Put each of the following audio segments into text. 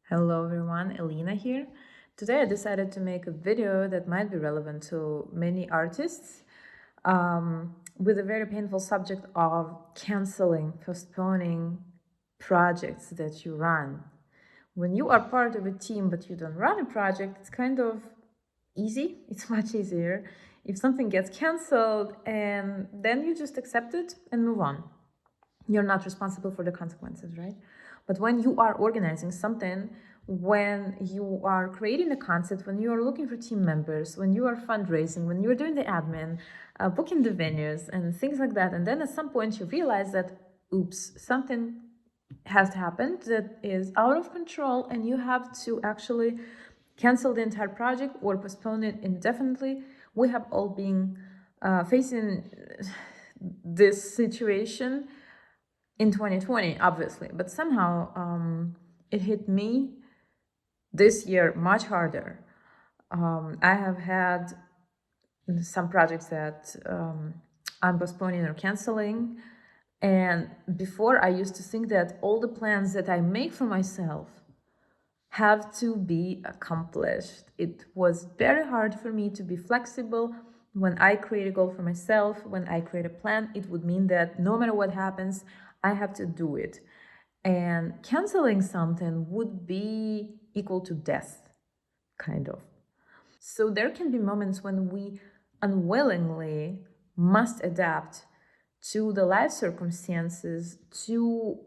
Hello everyone, Elina here. Today I decided to make a video that might be relevant to many artists with a very painful subject of canceling, postponing projects that you run. When you are part of a team but you don't run a project, it's kind of easy. It's much easier if something gets canceled and then you just accept it and move on. You're not responsible for the consequences, right? But when you are organizing something, when you are creating a concept, when you are looking for team members, when you are fundraising, when you're doing the admin, booking the venues and things like that, and then at some point you realize that, oops, something has happened that is out of control and you have to actually cancel the entire project or postpone it indefinitely. We have all been facing this situation in 2020, obviously, but somehow it hit me this year much harder. I have had some projects that I'm postponing or canceling. And before I used to think that all the plans that I make for myself have to be accomplished. It was very hard for me to be flexible. When I create a goal for myself, when I create a plan, it would mean that no matter what happens, I have to do it. And canceling something would be equal to death, kind of. So there can be moments when we unwillingly must adapt to the life circumstances, to,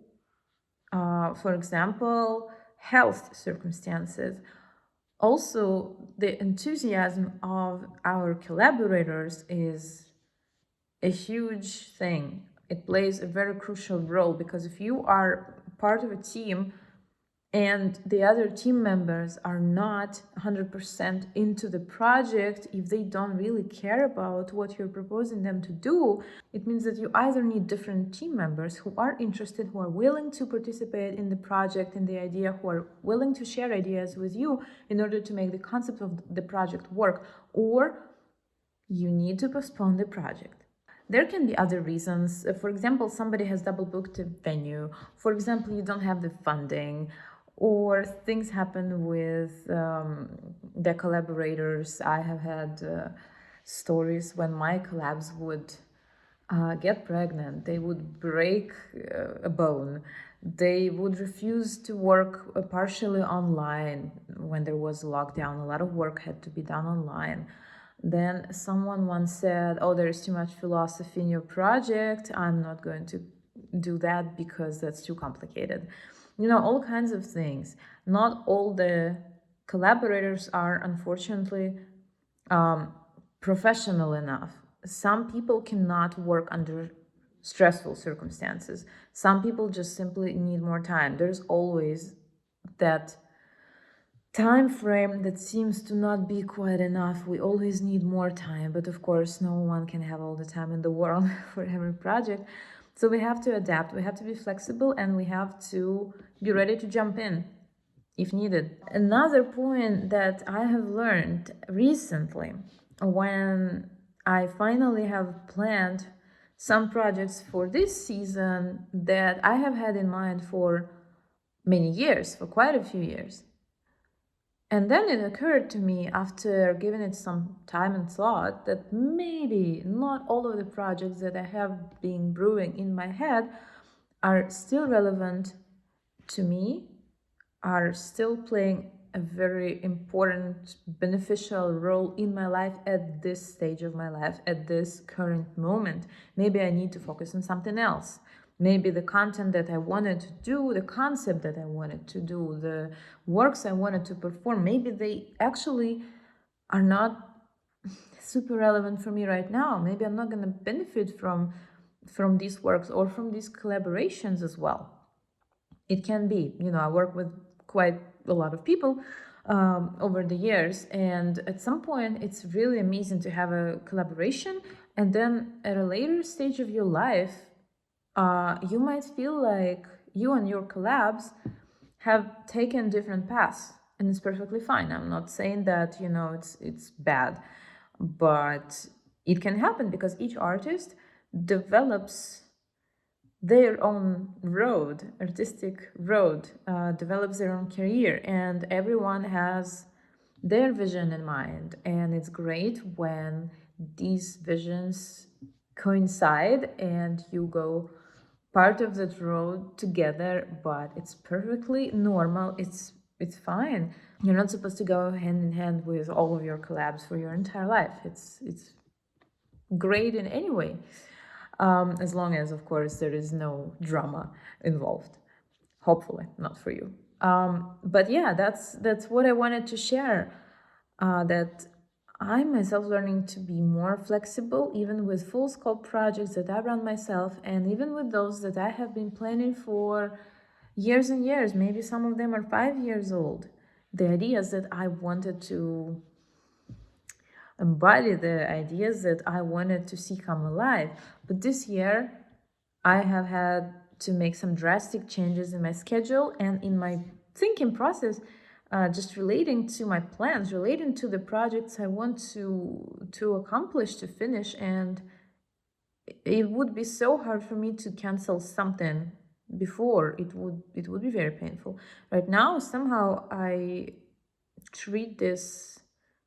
for example, health circumstances. Also, the enthusiasm of our collaborators is a huge thing. It plays a very crucial role because if you are part of a team and the other team members are not 100% into the project, if they don't really care about what you're proposing them to do, it means that you either need different team members who are interested, who are willing to participate in the project and the idea, who are willing to share ideas with you in order to make the concept of the project work, or you need to postpone the project. There can be other reasons. For example, somebody has double booked a venue. For example, you don't have the funding, or things happen with the collaborators. I have had stories when my collabs would get pregnant, they would break a bone, they would refuse to work partially online when there was lockdown. A lot of work had to be done online. Then someone once said, oh, there's too much philosophy in your project, I'm not going to do that because that's too complicated. You know, all kinds of things. Not all the collaborators are, unfortunately, professional enough. Some people cannot work under stressful circumstances. Some people just simply need more time. There's always that time frame that seems to not be quite enough. We always need more time, but of course no one can have all the time in the world for every project. So we have to adapt, we have to be flexible, and we have to be ready to jump in if needed. Another point that I have learned recently, when I finally have planned some projects for this season that I have had in mind for many years, for quite a few years. And then it occurred to me, after giving it some time and thought, that maybe not all of the projects that I have been brewing in my head are still relevant to me, are still playing a very important, beneficial role in my life at this stage of my life, at this current moment. Maybe I need to focus on something else. Maybe the content that I wanted to do, the concept that I wanted to do, the works I wanted to perform, maybe they actually are not super relevant for me right now. Maybe I'm not going to benefit from these works or from these collaborations as well. It can be, you know, I work with quite a lot of people over the years, and at some point it's really amazing to have a collaboration, and then at a later stage of your life you might feel like you and your collabs have taken different paths, and it's perfectly fine. I'm not saying that, you know, it's bad, but it can happen because each artist develops their own road, artistic road, develops their own career, and everyone has their vision in mind. And it's great when these visions coincide and you go part of that road together, but it's perfectly normal. It's fine. You're not supposed to go hand in hand with all of your collabs for your entire life. It's great in any way, as long as, of course, there is no drama involved. Hopefully, not for you. But yeah, that's what I wanted to share. That I'm myself learning to be more flexible, even with full scope projects that I run myself, and even with those that I have been planning for years and years. Maybe some of them are 5 years old. The ideas that I wanted to embody, the ideas that I wanted to see come alive. But this year, I have had to make some drastic changes in my schedule and in my thinking process, just relating to my plans, relating to the projects I want to accomplish, to finish. And it would be so hard for me to cancel something before. It would be very painful. Right now, somehow I treat this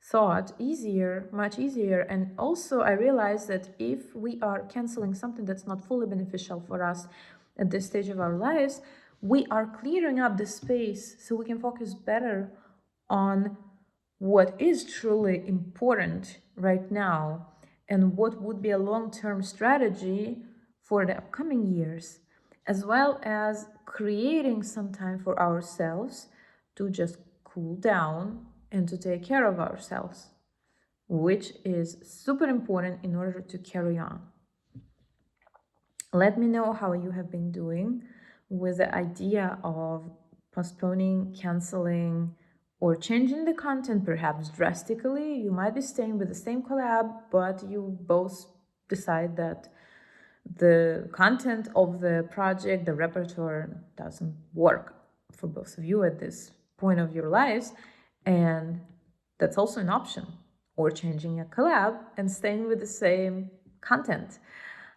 thought easier, much easier. And also I realize that if we are canceling something that's not fully beneficial for us at this stage of our lives, we are clearing up the space so we can focus better on what is truly important right now and what would be a long-term strategy for the upcoming years, as well as creating some time for ourselves to just cool down and to take care of ourselves, which is super important in order to carry on. Let me know how you have been doing with the idea of postponing, canceling, or changing the content perhaps drastically. You might be staying with the same collab, but you both decide that the content of the project, the repertoire, doesn't work for both of you at this point of your lives. And that's also an option. Or changing a collab and staying with the same content.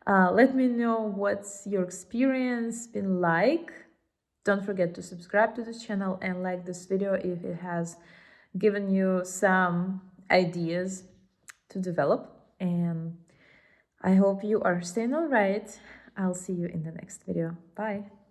Let me know what's your experience been like. Don't forget to subscribe to this channel and like this video if it has given you some ideas to develop. And I hope you are staying all right. I'll see you in the next video. Bye.